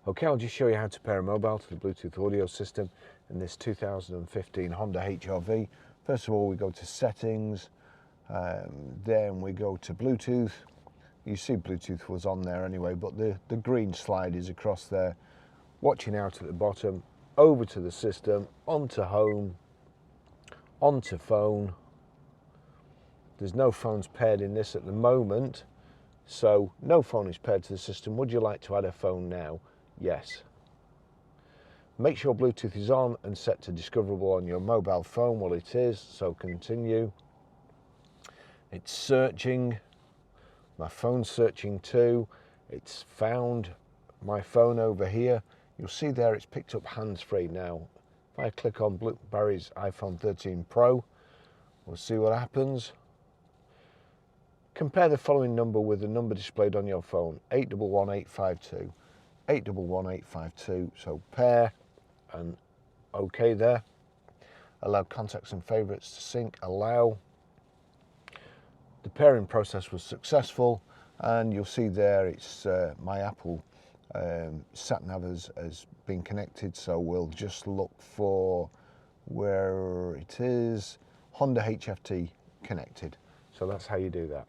Okay, I'll just show you how to pair a mobile to the Bluetooth audio system in this 2015 Honda HRV. First of all, we go to settings, then we go to Bluetooth. You see Bluetooth was on there anyway, but the green slide is across there. Watching out at the bottom, over to the system, onto home, onto phone. There's no phones paired in this at the moment, so no phone is paired to the system. Would you like to add a phone now? Yes. Make sure Bluetooth is on and set to discoverable on your mobile phone. Well, it is, so continue. It's searching. My phone's searching too. It's found my phone over here. You'll see there it's picked up hands-free now. If I click on Barry's iPhone 13 Pro, we'll see what happens. Compare the following number with the number displayed on your phone, 811852. 811852, so pair and OK there. Allow contacts and favorites to sync, allow. The pairing process was successful, and you'll see there it's my Apple sat-nav has been connected, so we'll just look for where it is, Honda HFT connected. So that's how you do that.